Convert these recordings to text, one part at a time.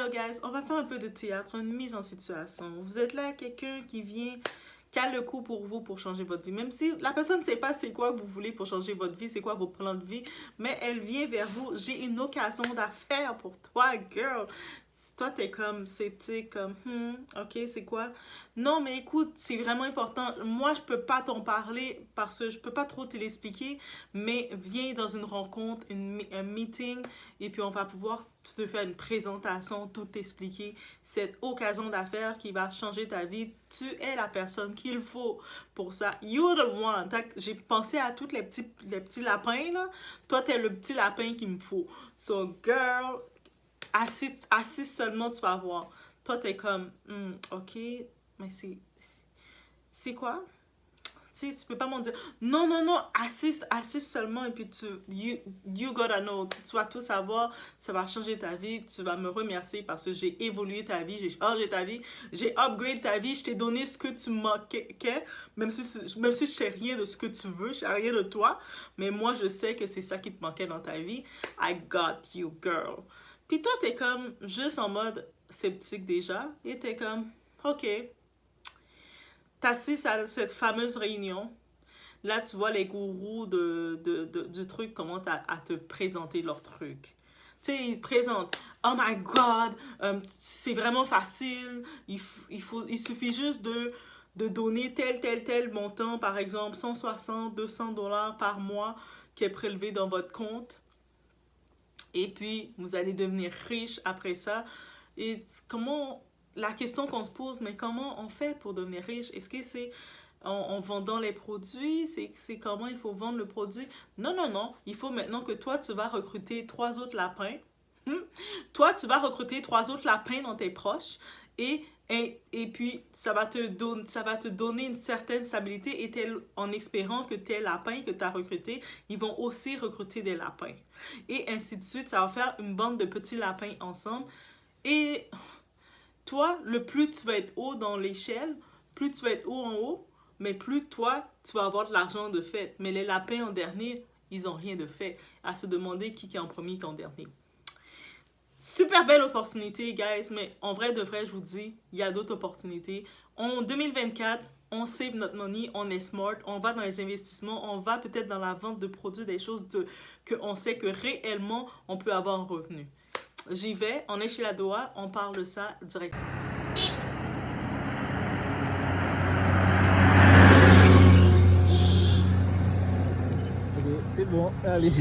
là, guys, on va faire un peu de théâtre, une mise en situation. Vous êtes là, quelqu'un qui vient, qui a le coup pour vous pour changer votre vie. Même si la personne ne sait pas c'est quoi que vous voulez pour changer votre vie, c'est quoi vos plans de vie, mais elle vient vers vous. J'ai une occasion d'affaires pour toi, girl. Toi, t'es comme, c'était comme, ok, c'est quoi? Non, mais écoute, c'est vraiment important. Moi, je peux pas t'en parler parce que je peux pas trop te l'expliquer, mais viens dans une rencontre, un meeting, et puis on va pouvoir te faire une présentation, tout t'expliquer. Cette occasion d'affaires qui va changer ta vie, tu es la personne qu'il faut pour ça. You're the one. J'ai pensé à tous les petits lapins, là. Toi, t'es le petit lapin qu'il me faut. So, girl, assis seulement, tu vas voir. Toi, t'es comme, ok, mais c'est quoi? Tu sais, tu peux pas m'en dire, non, non, non, assis seulement, et puis you gotta know, tu vas tout savoir, ça va changer ta vie, tu vas me remercier parce que j'ai évolué ta vie, j'ai changé ta vie, j'ai upgrade ta vie, je t'ai donné ce que tu manquais, même si je sais rien de ce que tu veux, je sais rien de toi, mais moi, je sais que c'est ça qui te manquait dans ta vie. I got you, girl. Puis toi, t'es comme, juste en mode sceptique déjà, et t'es comme, ok, t'assises à cette fameuse réunion. Là, tu vois les gourous du truc commencent à te présenter leur truc. Tu sais, ils te présentent. Oh my God, c'est vraiment facile. Il suffit juste de donner tel montant, par exemple 160, 200 dollars par mois qui est prélevé dans votre compte. Et puis, vous allez devenir riche après ça. Et comment, la question qu'on se pose, mais comment on fait pour devenir riche? Est-ce que c'est en vendant les produits? C'est comment il faut vendre le produit? Non, non, non. Il faut maintenant que toi, tu vas recruter 3 autres lapins. Toi, tu vas recruter 3 autres lapins dans tes proches et puis ça va te donner une certaine stabilité et en espérant que tes lapins que tu as recrutés, ils vont aussi recruter des lapins. Et ainsi de suite, ça va faire une bande de petits lapins ensemble. Et toi, le plus tu vas être haut dans l'échelle, plus tu vas être haut en haut, mais plus toi, tu vas avoir de l'argent de fait. Mais les lapins en dernier, ils n'ont rien de fait. À se demander qui est en premier, qui est en dernier. Super belle opportunité, guys, mais en vrai de vrai, je vous dis, il y a d'autres opportunités. En 2024, on save notre money, on est smart, on va dans les investissements, on va peut-être dans la vente de produits, des choses qu'on sait que réellement, on peut avoir un revenu. J'y vais, on est chez la Doha, on parle de ça directement. Ok, c'est bon, allez.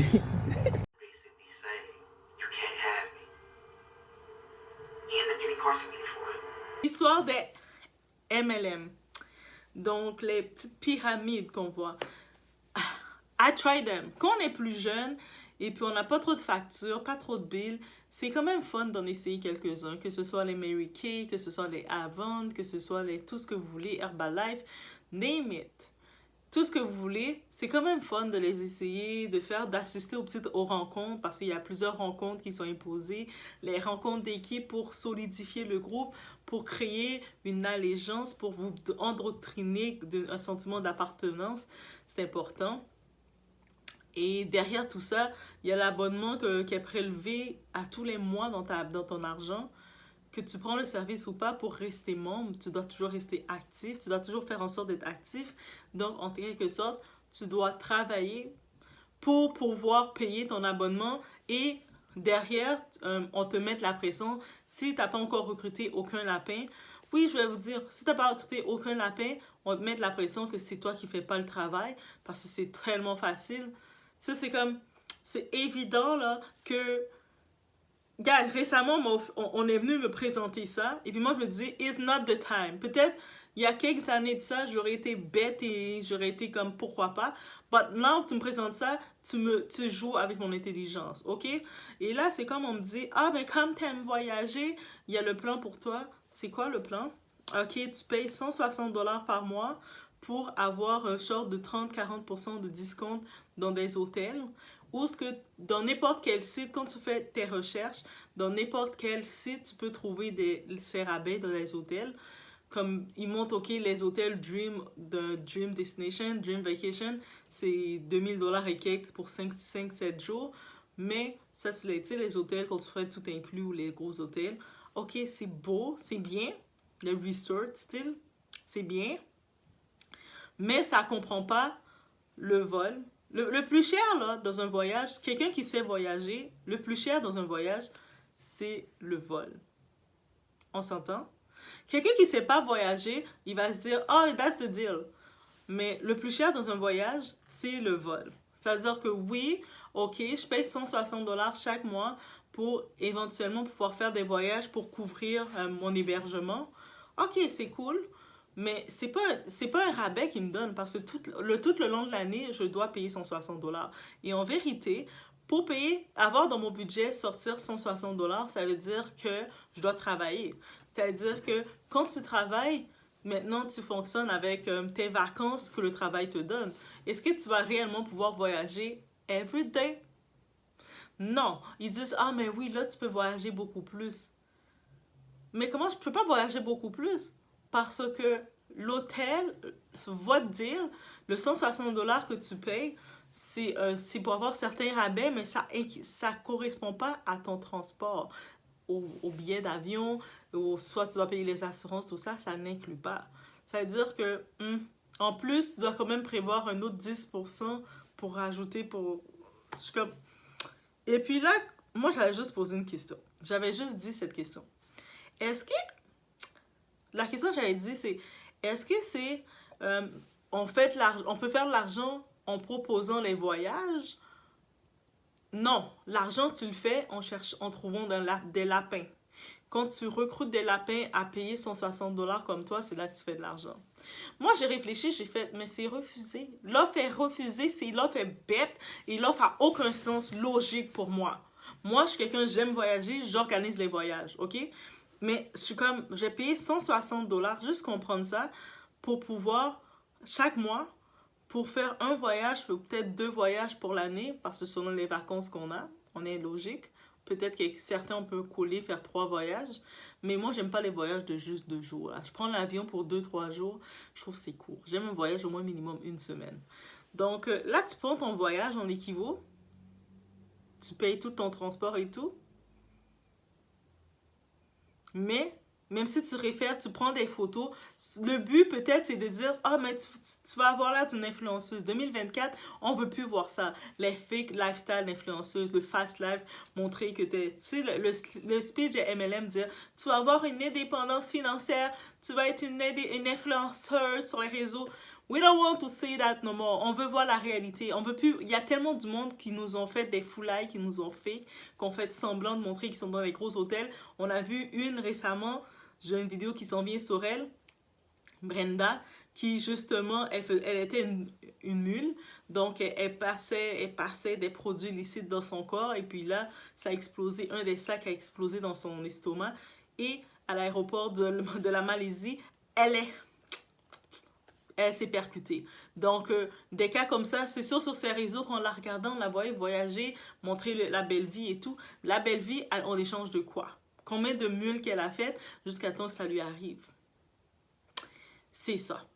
Histoire des MLM. Donc, les petites pyramides qu'on voit. I try them. Quand on est plus jeune et puis on n'a pas trop de factures, pas trop de billes, c'est quand même fun d'en essayer quelques-uns, que ce soit les Mary Kay, que ce soit les Avon, que ce soit tout ce que vous voulez, Herbalife, name it. Tout ce que vous voulez, c'est quand même fun de les essayer, d'assister aux rencontres, parce qu'il y a plusieurs rencontres qui sont imposées, les rencontres d'équipe pour solidifier le groupe, pour créer une allégeance, pour vous endoctriner un sentiment d'appartenance, c'est important. Et derrière tout ça, il y a l'abonnement qui est prélevé à tous les mois dans ton argent. Que tu prends le service ou pas pour rester membre, tu dois toujours rester actif, tu dois toujours faire en sorte d'être actif. Donc, en quelque sorte, tu dois travailler pour pouvoir payer ton abonnement et derrière, on te met la pression. Si tu n'as pas encore recruté aucun lapin, oui, je vais vous dire, si tu n'as pas recruté aucun lapin, on te met la pression que c'est toi qui ne fais pas le travail parce que c'est tellement facile. Ça, c'est évident là que Gars, récemment, on est venu me présenter ça, et puis moi, je me disais, it's not the time. Peut-être, il y a quelques années de ça, j'aurais été bête et j'aurais été comme, pourquoi pas. But now, tu me présentes ça, tu joues avec mon intelligence, ok? Et là, c'est comme on me dit, ah, mais comme t'aimes voyager, il y a le plan pour toi. C'est quoi le plan? Ok, tu payes 160 dollars par mois pour avoir un short de 30-40% de discount dans des hôtels. Ou ce que dans n'importe quel site, quand tu fais tes recherches, dans n'importe quel site, tu peux trouver ces rabais dans les hôtels. Comme ils montrent, ok, les hôtels Dream Destination, Dream Vacation, c'est 2000 dollars et quelques pour 5-7 jours. Mais ça, c'est les hôtels quand tu fais tout inclus ou les gros hôtels. ok, c'est beau, c'est bien, le resort style, c'est bien, mais ça comprend pas le vol. Le plus cher, là, dans un voyage, quelqu'un qui sait voyager, le plus cher dans un voyage, c'est le vol. On s'entend? Quelqu'un qui sait pas voyager, il va se dire, oh, that's the deal. Mais le plus cher dans un voyage, c'est le vol. C'est-à-dire que oui, ok, je paye 160 $ chaque mois pour éventuellement pouvoir faire des voyages pour couvrir mon hébergement. Ok, c'est cool, mais c'est pas un rabais qu'ils me donnent parce que tout le long de l'année, je dois payer 160 $. Et en vérité, pour payer, avoir dans mon budget, sortir 160 $, ça veut dire que je dois travailler. C'est-à-dire que quand tu travailles, maintenant, tu fonctionnes avec tes vacances que le travail te donne. Est-ce que tu vas réellement pouvoir voyager every day? Non. Ils disent, ah, mais oui, là, tu peux voyager beaucoup plus. Mais comment je peux pas voyager beaucoup plus? Parce que l'hôtel va te dire, le 160 $ que tu payes, c'est pour avoir certains rabais, mais ça correspond pas à ton transport. Au billet d'avion, soit tu dois payer les assurances, tout ça, ça n'inclut pas. Ça veut dire que, en plus, tu dois quand même prévoir un autre 10% pour rajouter pour... Je suis comme... Et puis là, moi, j'avais juste posé une question. J'avais juste dit cette question. Est-ce que... La question que j'avais dit, c'est... Est-ce que c'est... on peut faire de l'argent en proposant les voyages? Non, l'argent, tu le fais en trouvant des lapins. Quand tu recrutes des lapins à payer 160 $ comme toi, c'est là que tu fais de l'argent. Moi, j'ai réfléchi, j'ai fait, mais c'est refusé. L'offre est refusée, l'offre est bête et l'offre a aucun sens logique pour moi. Moi, je suis quelqu'un, j'aime voyager, j'organise les voyages, ok? Mais je suis comme, j'ai payé 160 $, juste comprendre ça, pour pouvoir, chaque mois, pour faire un voyage, peut-être 2 voyages pour l'année, parce que selon les vacances qu'on a, on est logique. Peut-être que certains, on peut coller, faire 3 voyages. Mais moi, j'aime pas les voyages de juste 2 jours. Là. Je prends l'avion pour 2-3 jours. Je trouve que c'est court. J'aime un voyage au moins minimum 1 semaine. Donc là, tu prends ton voyage en équivaut. Tu payes tout ton transport et tout. Mais... même si tu réfères, tu prends des photos, le but peut-être c'est de dire « Ah, mais tu vas avoir l'air d'une influenceuse. 2024, on veut plus voir ça. Les fake lifestyle d'influenceuse, le fast life, montrer que tu sais, le speech de MLM dire « Tu vas avoir une indépendance financière, tu vas être une influenceuse sur les réseaux. » We don't want to say that no more. On veut voir la réalité. On veut plus... Il y a tellement du monde qui nous ont fait des foulailles, qui nous ont fait, qu'on fait semblant de montrer qu'ils sont dans les gros hôtels. On a vu une récemment... J'ai une vidéo qui s'en vient sur elle, Brenda, qui justement, elle était une mule. Donc, elle passait des produits licites dans son corps. Et puis là, ça a explosé. Un des sacs a explosé dans son estomac. Et à l'aéroport de la Malaisie, elle s'est percutée. Donc, des cas comme ça, c'est sûr sur ces réseaux, quand on la regardait, on la voyait voyager, montrer la belle vie et tout. La belle vie, en échange de quoi? Combien de mules qu'elle a faites jusqu'à temps que ça lui arrive. C'est ça.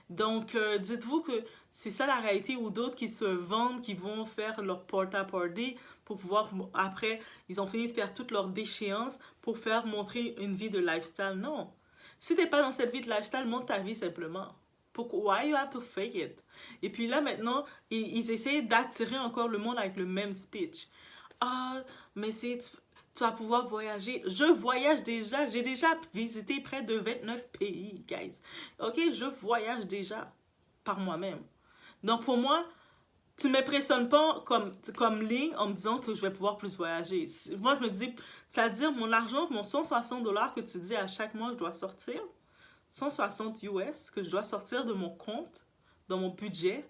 Donc, dites-vous que c'est ça la réalité, ou d'autres qui se vendent, qui vont faire leur porta-porter pour pouvoir, après, ils ont fini de faire toutes leurs déchéances pour faire montrer une vie de lifestyle. Non. Si t'es pas dans cette vie de lifestyle, montre ta vie simplement. Pourquoi? Why you have to fake it? Et puis là, maintenant, ils essayent d'attirer encore le monde avec le même speech. Ah, mais c'est... Tu vas pouvoir voyager. Je voyage déjà. J'ai déjà visité près de 29 pays, guys. OK? Je voyage par moi-même. Donc, pour moi, tu ne m'impressionnes pas comme ligne en me disant que je vais pouvoir plus voyager. Moi, je me dis, c'est-à-dire mon argent, mon 160 $ que tu dis à chaque mois, je dois sortir. 160 US que je dois sortir de mon compte, dans mon budget.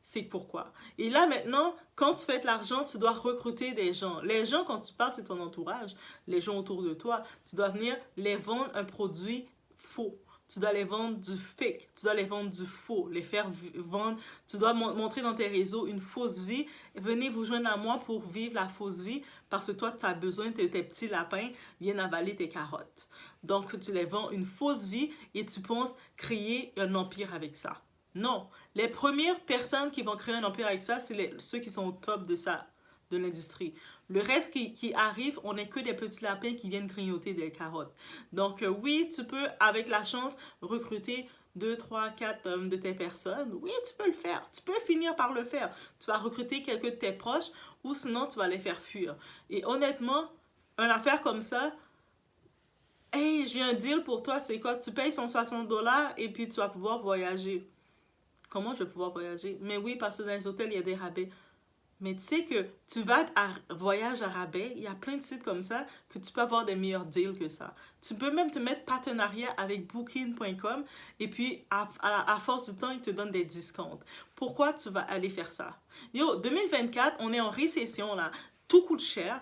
C'est pourquoi. Et là, maintenant, quand tu fais de l'argent, tu dois recruter des gens. Les gens, quand tu parles, c'est ton entourage. Les gens autour de toi. Tu dois venir les vendre un produit faux. Tu dois les vendre du fake. Tu dois les vendre du faux. Les faire vendre. Tu dois montrer dans tes réseaux une fausse vie. Venez vous joindre à moi pour vivre la fausse vie parce que toi, tu as besoin que tes petits lapins viennent avaler tes carottes. Donc, tu les vends une fausse vie et tu penses créer un empire avec ça. Non, les premières personnes qui vont créer un empire avec ça, c'est ceux qui sont au top de l'industrie. Le reste qui arrive, on n'est que des petits lapins qui viennent grignoter des carottes. Donc, oui, tu peux, avec la chance, recruter 2, 3, 4 de tes personnes. Oui, tu peux le faire. Tu peux finir par le faire. Tu vas recruter quelques de tes proches ou sinon, tu vas les faire fuir. Et honnêtement, une affaire comme ça, hey, j'ai un deal pour toi, c'est quoi? Tu payes 160 $ et puis tu vas pouvoir voyager. Comment je vais pouvoir voyager? Mais oui, parce que dans les hôtels, il y a des rabais. Mais tu sais que tu vas à voyage à rabais, il y a plein de sites comme ça que tu peux avoir des meilleurs deals que ça. Tu peux même te mettre partenariat avec Booking.com et puis à force du temps, ils te donnent des discounts. Pourquoi tu vas aller faire ça? Yo, 2024, on est en récession là. Tout coûte cher.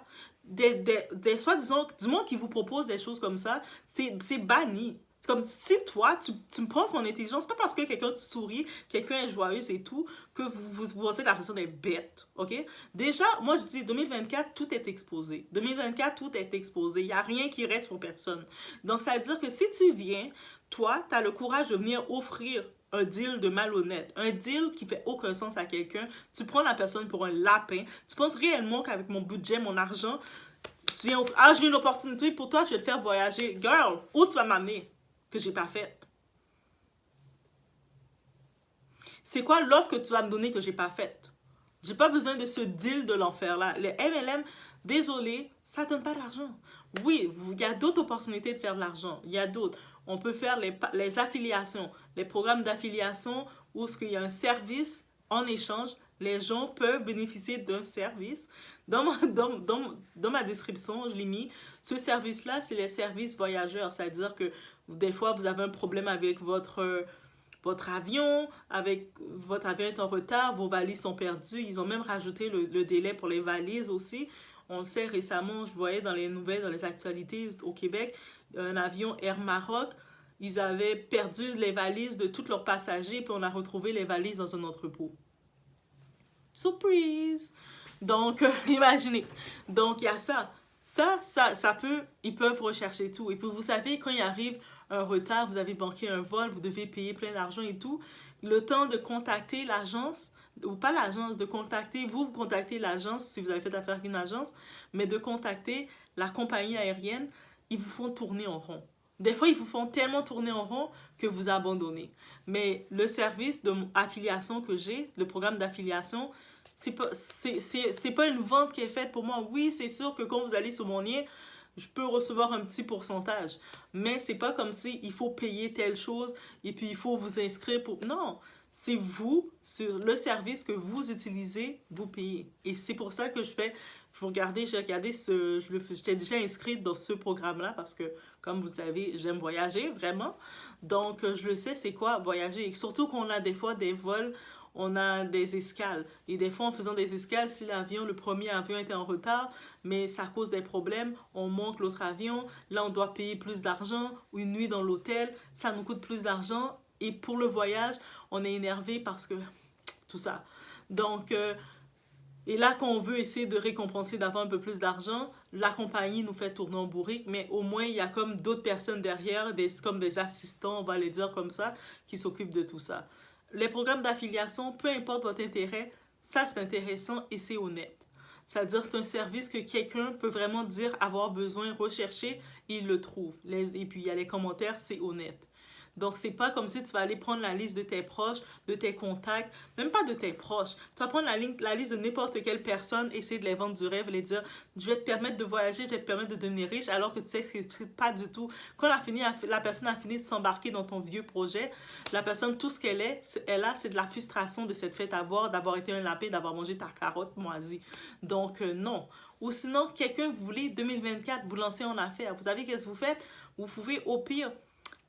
Soi-disant, du monde qui vous propose des choses comme ça, c'est banni. C'est comme si toi, tu me penses mon intelligence, pas parce que quelqu'un te sourit, quelqu'un est joyeux et tout, que vous pensez que la personne est bête, ok? Déjà, moi je dis 2024, tout est exposé. 2024, tout est exposé. Il n'y a rien qui reste pour personne. Donc ça veut dire que si tu viens, toi, tu as le courage de venir offrir un deal de malhonnête, un deal qui fait aucun sens à quelqu'un, tu prends la personne pour un lapin, tu penses réellement qu'avec mon budget, mon argent, tu viens offrir, ah j'ai une opportunité pour toi, je vais te faire voyager. Girl, où tu vas m'amener? Que j'ai pas faite. C'est quoi l'offre que tu vas me donner que j'ai pas faite? J'ai pas besoin de ce deal de l'enfer là. Les MLM, désolé, ça donne pas d'argent. Oui, il y a d'autres opportunités de faire de l'argent. Il y a d'autres. On peut faire les affiliations, les programmes d'affiliation où il y a un service en échange. Les gens peuvent bénéficier d'un service. Dans ma description, je l'ai mis. Ce service-là, c'est les services voyageurs. C'est-à-dire que des fois, vous avez un problème avec votre avion, votre avion est en retard, vos valises sont perdues. Ils ont même rajouté le délai pour les valises aussi. On le sait récemment, je voyais dans les nouvelles, dans les actualités au Québec, un avion Air Maroc, ils avaient perdu les valises de tous leurs passagers, puis on a retrouvé les valises dans un entrepôt. Surprise! Donc, imaginez. Donc, il y a ça. Ça peut, ils peuvent rechercher tout. Et puis, vous savez, quand il arrive un retard, vous avez banqué un vol, vous devez payer plein d'argent et tout, le temps de contacter l'agence, ou pas l'agence, de contacter, vous contactez l'agence, si vous avez fait affaire avec une agence, mais de contacter la compagnie aérienne, ils vous font tourner en rond. Des fois, ils vous font tellement tourner en rond que vous abandonnez. Mais le service d'affiliation que j'ai, le programme d'affiliation, c'est pas une vente qui est faite pour moi. Oui, c'est sûr que quand vous allez sur mon lien, je peux recevoir un petit pourcentage. Mais c'est pas comme si il faut payer telle chose et puis il faut vous inscrire pour... Non, c'est vous, sur le service que vous utilisez, vous payez. Et c'est pour ça que j'ai regardé j'étais déjà inscrite dans ce programme-là parce que, comme vous savez, j'aime voyager, vraiment. Donc, je le sais, c'est quoi voyager. Et surtout qu'on a des fois des vols, on a des escales. Et des fois, en faisant des escales, si le premier avion était en retard, mais ça cause des problèmes, on manque l'autre avion, là, on doit payer plus d'argent, ou une nuit dans l'hôtel, ça nous coûte plus d'argent. Et pour le voyage, on est énervé parce que tout ça. Donc, et là, quand on veut essayer de récompenser d'avoir un peu plus d'argent, la compagnie nous fait tourner en bourrique, mais au moins, il y a comme d'autres personnes derrière, comme des assistants, on va les dire comme ça, qui s'occupent de tout ça. Les programmes d'affiliation, peu importe votre intérêt, ça c'est intéressant et c'est honnête. C'est-à-dire c'est un service que quelqu'un peut vraiment dire avoir besoin, rechercher, et il le trouve. Et puis il y a les commentaires, c'est honnête. Donc, c'est pas comme si tu vas aller prendre la liste de tes proches, de tes contacts, même pas de tes proches. Tu vas prendre la liste de n'importe quelle personne, essayer de les vendre du rêve, les dire « Je vais te permettre de voyager, je vais te permettre de devenir riche », alors que tu sais que c'est pas du tout. Quand la personne a fini de s'embarquer dans ton vieux projet, la personne, tout ce qu'elle a, c'est de la frustration de s'être fait avoir, d'avoir été un lapin, d'avoir mangé ta carotte moisie. Donc, non. Ou sinon, quelqu'un, vous voulez, 2024, vous lancez en affaires. Vous savez qu'est-ce que vous faites? Vous pouvez, au pire...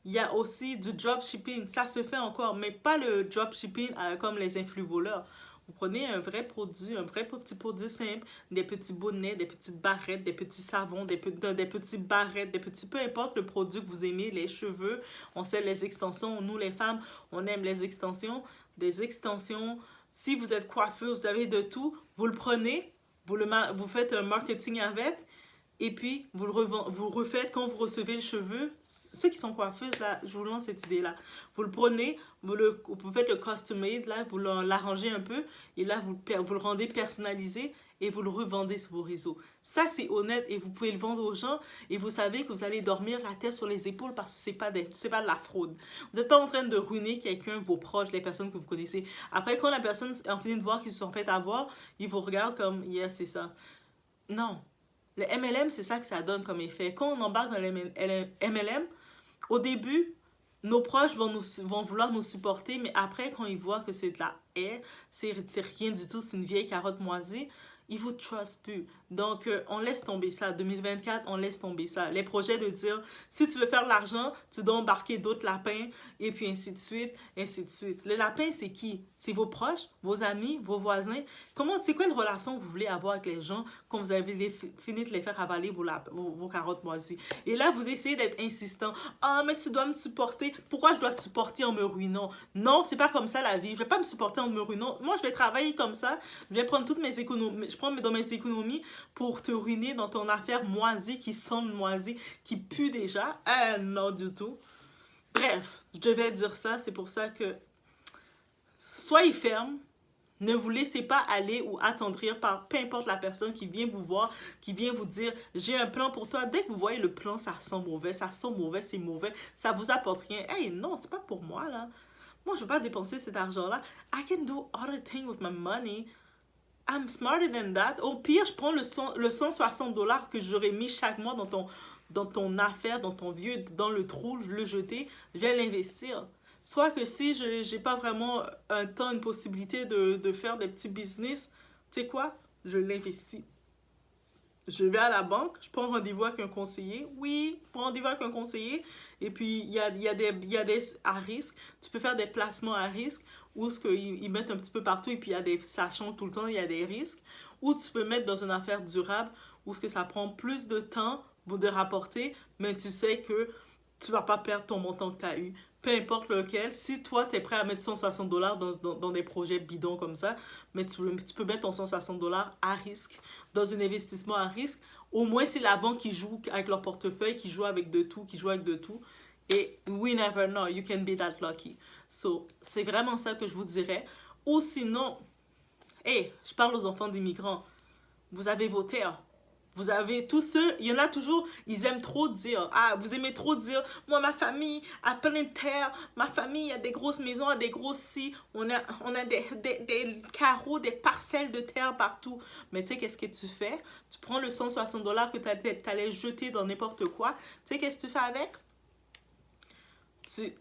Il y a aussi du dropshipping, ça se fait encore, mais pas le dropshipping comme les influx voleurs. Vous prenez un vrai petit produit simple, des petits bonnets, des petites barrettes, des petits savons, des petits barrettes, peu importe le produit que vous aimez, les cheveux, on sait les extensions, nous les femmes, on aime les extensions, des extensions. Si vous êtes coiffeuse, vous avez de tout, vous le prenez, vous faites un marketing avec. Et puis, vous refaites quand vous recevez le cheveu. Ceux qui sont coiffeuses, là, je vous lance cette idée-là. Vous le prenez, vous faites le custom made, là, vous l'arrangez un peu. Et là, vous le rendez personnalisé. et vous le revendez sur vos réseaux. Ça, c'est honnête et vous pouvez le vendre aux gens et vous savez que vous allez dormir la tête sur les épaules parce que c'est pas de la fraude. Vous n'êtes pas en train de ruiner quelqu'un, vos proches, les personnes que vous connaissez. Après, quand la personne en finit de voir qu'ils se sont fait avoir, ils vous regardent comme, yeah, c'est ça. Non. Le MLM, c'est ça que ça donne comme effet. Quand on embarque dans le MLM, au début, nos proches vont vouloir nous supporter, mais après, quand ils voient que c'est de la haie, c'est rien du tout, c'est une vieille carotte moisie, ils vous trustent plus. Donc, on laisse tomber ça. 2024, on laisse tomber ça. Les projets de dire, si tu veux faire de l'argent, tu dois embarquer d'autres lapins, et puis ainsi de suite, ainsi de suite. Les lapins, c'est qui? C'est vos proches, vos amis, vos voisins. C'est quoi une relation que vous voulez avoir avec les gens quand vous avez fini de les faire avaler vos carottes moisies? Et là, vous essayez d'être insistant. Ah, mais tu dois me supporter. Pourquoi je dois te supporter en me ruinant? Non, c'est pas comme ça la vie. Je vais pas me supporter en me ruinant. Moi, je vais travailler comme ça. Je vais prendre toutes mes économies. Je prends dans mes économies pour te ruiner dans ton affaire moisie, qui sent moisie, qui pue déjà. Non, du tout. Bref, je devais dire ça. C'est pour ça que soyez ferme. Ne vous laissez pas aller ou attendrir par peu importe la personne qui vient vous voir, qui vient vous dire « J'ai un plan pour toi ». Dès que vous voyez le plan, ça sent mauvais, c'est mauvais, ça vous apporte rien. Hey, non, c'est pas pour moi, là. Moi, je veux pas dépenser cet argent-là. I can do other things with my money. I'm smarter than that. Au pire, je prends le 160$ que j'aurais mis chaque mois dans ton affaire, dans le trou, je le jeter, je vais l'investir. Soit que si je n'ai pas vraiment un temps, une possibilité de faire des petits business, tu sais quoi? Je l'investis. Je vais à la banque, je prends rendez-vous avec un conseiller. Oui, je prends rendez-vous avec un conseiller. Et puis, il y a des à risque. Tu peux faire des placements à risque où ils mettent un petit peu partout et puis ça change tout le temps, il y a des risques. Ou tu peux mettre dans une affaire durable où ça prend plus de temps de rapporter, mais tu sais que tu ne vas pas perdre ton montant que tu as eu. Peu importe lequel, si toi, tu es prêt à mettre 160$ dans des projets bidons comme ça, mais tu peux mettre ton 160$ à risque, dans un investissement à risque. Au moins, c'est la banque qui joue avec leur portefeuille, qui joue avec de tout, Et we never know, you can be that lucky. So, c'est vraiment ça que je vous dirais. Ou sinon, je parle aux enfants d'immigrants. Vous avez vos terres. Vous avez tous ceux, il y en a toujours, ils aiment trop dire. Ah, vous aimez trop dire, moi, ma famille a plein de terres, ma famille a des grosses maisons, a des grosses si, on a des carreaux, des parcelles de terre partout. Mais tu sais, qu'est-ce que tu fais? Tu prends le 160$ que tu allais jeter dans n'importe quoi. Tu sais, qu'est-ce que tu fais avec?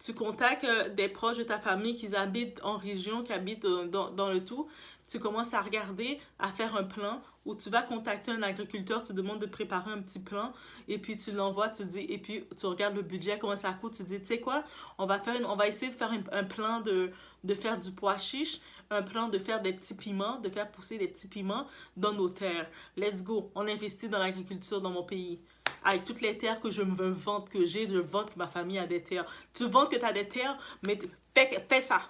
Tu contactes des proches de ta famille qui habitent en région, qui habitent dans le tout. Tu commences à regarder, à faire un plan où tu vas contacter un agriculteur, tu demandes de préparer un petit plan et puis tu l'envoies, et puis tu regardes le budget, comment ça coûte, tu dis, tu sais quoi, on va essayer de faire un plan de faire du pois chiche, un plan de faire des petits piments, de faire pousser des petits piments dans nos terres. Let's go, on investit dans l'agriculture dans mon pays. Avec toutes les terres que je me vante, que j'ai, je vante que ma famille a des terres. Tu vantes que tu as des terres, mais fais ça.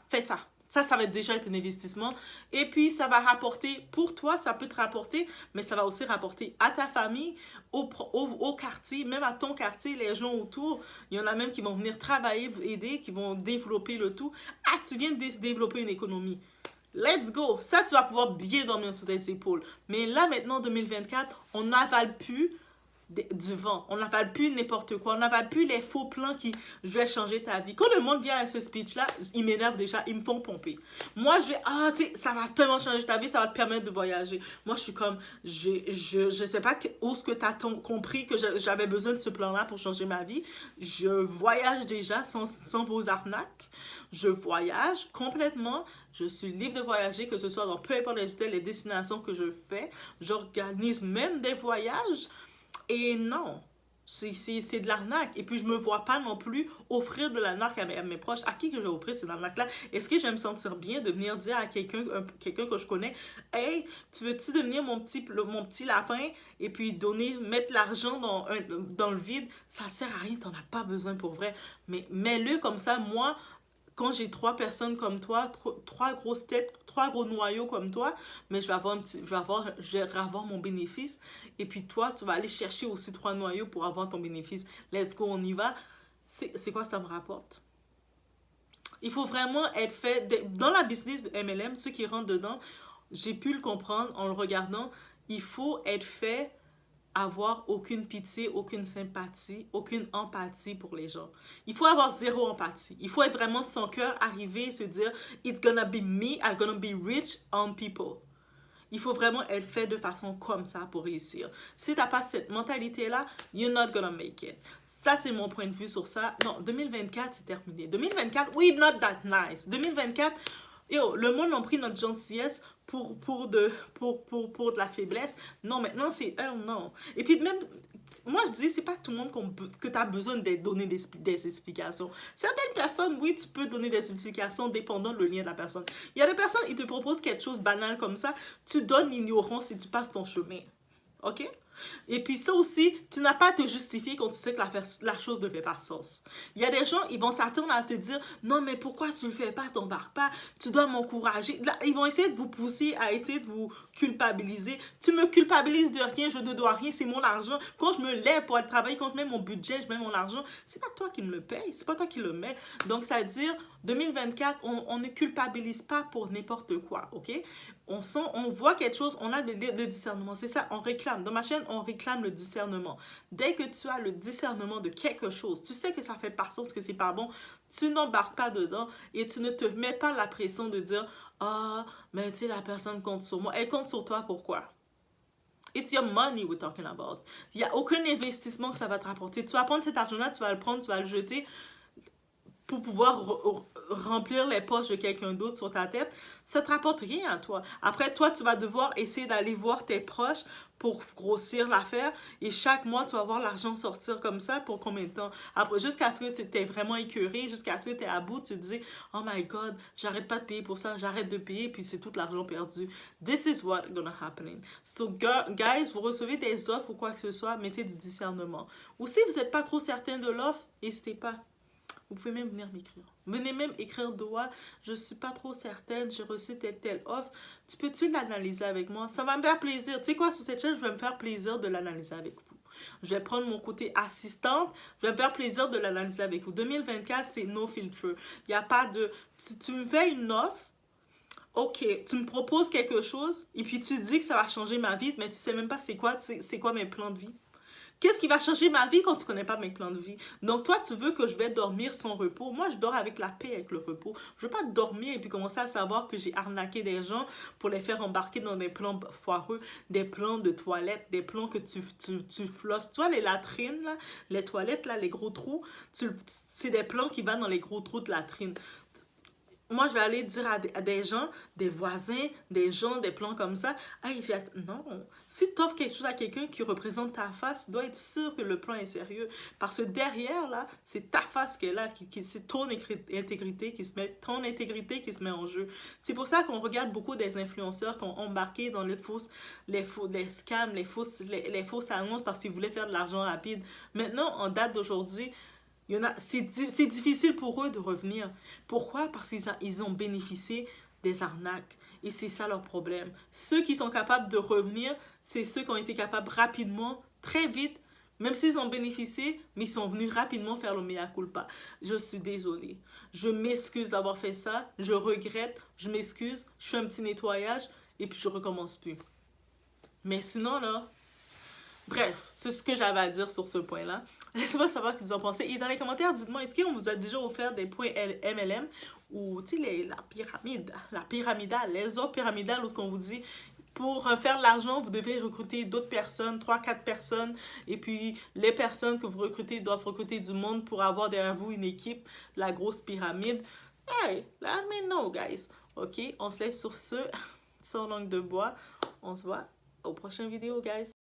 Ça va déjà être un investissement. Et puis, ça va rapporter, pour toi, ça peut te rapporter, mais ça va aussi rapporter à ta famille, au quartier, même à ton quartier, les gens autour. Il y en a même qui vont venir travailler, aider, qui vont développer le tout. Ah, tu viens de développer une économie. Let's go! Ça, tu vas pouvoir bien dormir sous tes épaules. Mais là, maintenant, 2024, on n'avale plus du vent. On n'avale plus n'importe quoi. On n'avale plus les faux plans qui « je vais changer ta vie ». Quand le monde vient à ce speech-là, ils m'énervent déjà, ils me font pomper. Moi, je vais « ah, tu sais, ça va tellement changer ta vie, ça va te permettre de voyager ». Moi, je suis comme « je sais pas où est-ce que tu as compris que j'avais besoin de ce plan-là pour changer ma vie. Je voyage déjà sans vos arnaques. Je voyage complètement. Je suis libre de voyager, que ce soit dans peu importe les destinations que je fais. J'organise même des voyages. Et non, c'est de l'arnaque. Et puis, je me vois pas non plus offrir de l'arnaque à mes proches. À qui que je vais offrir cette arnaque-là? Est-ce que je vais me sentir bien de venir dire à quelqu'un que je connais, « Hey, tu veux-tu devenir mon petit lapin? » Et puis, mettre l'argent dans le vide. Ça ne sert à rien, tu n'en as pas besoin pour vrai. Mais mets-le comme ça, moi... Quand j'ai 3 personnes comme toi, 3 grosses têtes, 3 gros noyaux comme toi, mais je vais avoir mon bénéfice. Et puis toi, tu vas aller chercher aussi 3 noyaux pour avoir ton bénéfice. Let's go, on y va. C'est quoi ça me rapporte? Il faut vraiment être fait... Dans la business de MLM, ceux qui rentrent dedans, j'ai pu le comprendre en le regardant. il faut être fait avoir aucune pitié, aucune sympathie, aucune empathie pour les gens. Il faut avoir zéro empathie. Il faut être vraiment son cœur, arriver et se dire it's gonna be me, I'm gonna be rich on people. Il faut vraiment être fait de façon comme ça pour réussir. Si t'as pas cette mentalité-là, you're not gonna make it. Ça, c'est mon point de vue sur ça. Non, 2024, c'est terminé. 2024, we not that nice. 2024, yo, le monde a pris notre gentillesse pour de la faiblesse. Non, maintenant, c'est non. Et puis, même, moi, je dis, c'est pas tout le monde que tu as besoin de donner des explications. Certaines personnes, oui, tu peux donner des explications dépendant le lien de la personne. Il y a des personnes, ils te proposent quelque chose de banal comme ça, tu donnes l'ignorance et tu passes ton chemin. OK? Et puis ça aussi, tu n'as pas à te justifier quand tu sais que la chose ne fait pas sens. Il y a des gens, ils vont s'attendre à te dire « Non, mais pourquoi tu ne le fais pas, t'embarques pas, tu dois m'encourager. » Ils vont essayer de vous pousser à essayer de vous culpabiliser. Tu me culpabilises de rien, je ne dois rien, c'est mon argent. Quand je me lève pour aller travailler, quand je mets mon budget, je mets mon argent, c'est pas toi qui me le paye, c'est pas toi qui le mets. Donc, ça veut dire, 2024, on ne culpabilise pas pour n'importe quoi, OK? On voit quelque chose, on a le discernement. C'est ça, on réclame. Dans ma chaîne, on réclame le discernement. Dès que tu as le discernement de quelque chose, tu sais que ça fait pas sens, que c'est pas bon, tu n'embarques pas dedans et tu ne te mets pas la pression de dire « Ah, mais tu sais, la personne compte sur moi. » Elle compte sur toi, pourquoi? It's your money we're talking about. Il n'y a aucun investissement que ça va te rapporter. Tu vas prendre cet argent-là, tu vas le prendre, tu vas le jeter pour pouvoir remplir les poches de quelqu'un d'autre sur ta tête, ça ne te rapporte rien à toi. Après, toi, tu vas devoir essayer d'aller voir tes proches pour grossir l'affaire et chaque mois, tu vas voir l'argent sortir comme ça pour combien de temps? Après, jusqu'à ce que tu t'es vraiment écœuré, jusqu'à ce que tu es à bout, tu te dis « Oh my God, j'arrête pas de payer pour ça, j'arrête de payer, puis c'est tout l'argent perdu. » This is what gonna happen. So, guys, vous recevez des offres ou quoi que ce soit, mettez du discernement. Ou si vous n'êtes pas trop certain de l'offre, n'hésitez pas. Vous pouvez même venir m'écrire. Venez même écrire Doa, je ne suis pas trop certaine, j'ai reçu telle offre. Peux-tu l'analyser avec moi? Ça va me faire plaisir. Tu sais quoi, sur cette chaîne, je vais me faire plaisir de l'analyser avec vous. Je vais prendre mon côté assistante, je vais me faire plaisir de l'analyser avec vous. 2024, c'est no filtre. Il n'y a pas de... Tu me fais une offre, ok, tu me proposes quelque chose, et puis tu dis que ça va changer ma vie, mais tu ne sais même pas c'est quoi mes plans de vie. Qu'est-ce qui va changer ma vie quand tu ne connais pas mes plans de vie? Donc, toi, tu veux que je vais dormir sans repos. Moi, je dors avec la paix, avec le repos. Je ne veux pas dormir et puis commencer à savoir que j'ai arnaqué des gens pour les faire embarquer dans des plans foireux, des plans de toilettes, des plans que tu flosses. Tu vois, les latrines, là, les toilettes, là, les gros trous, c'est des plans qui vont dans les gros trous de latrines. Moi, je vais aller dire à des gens, des voisins, des gens, des plans comme ça. Hey, non, si tu offres quelque chose à quelqu'un qui représente ta face, tu dois être sûr que le plan est sérieux. Parce que derrière, là, c'est ta face qui est là, c'est ton intégrité qui se met en jeu. C'est pour ça qu'on regarde beaucoup des influenceurs qui ont embarqué dans les scams, les fausses annonces parce qu'ils voulaient faire de l'argent rapide. Maintenant, en date d'aujourd'hui, c'est difficile pour eux de revenir. Pourquoi? Parce qu'ils ont bénéficié des arnaques. Et c'est ça leur problème. Ceux qui sont capables de revenir, c'est ceux qui ont été capables rapidement, très vite, même s'ils ont bénéficié, mais ils sont venus rapidement faire le mea culpa. Je suis désolée. Je m'excuse d'avoir fait ça. Je regrette. Je m'excuse. Je fais un petit nettoyage et puis je recommence plus. Mais sinon, là... Bref, c'est ce que j'avais à dire sur ce point-là. Laissez-moi savoir ce que vous en pensez. Et dans les commentaires, dites-moi, est-ce qu'on vous a déjà offert des points MLM ou, tu sais, la pyramidale, les offres pyramidales où ce qu'on vous dit, pour faire de l'argent, vous devez recruter d'autres personnes, 3-4 personnes. Et puis, les personnes que vous recrutez doivent recruter du monde pour avoir derrière vous une équipe, la grosse pyramide. Hey, let me know, guys. OK, on se laisse sur ce, sans langue de bois. On se voit au prochain vidéo, guys.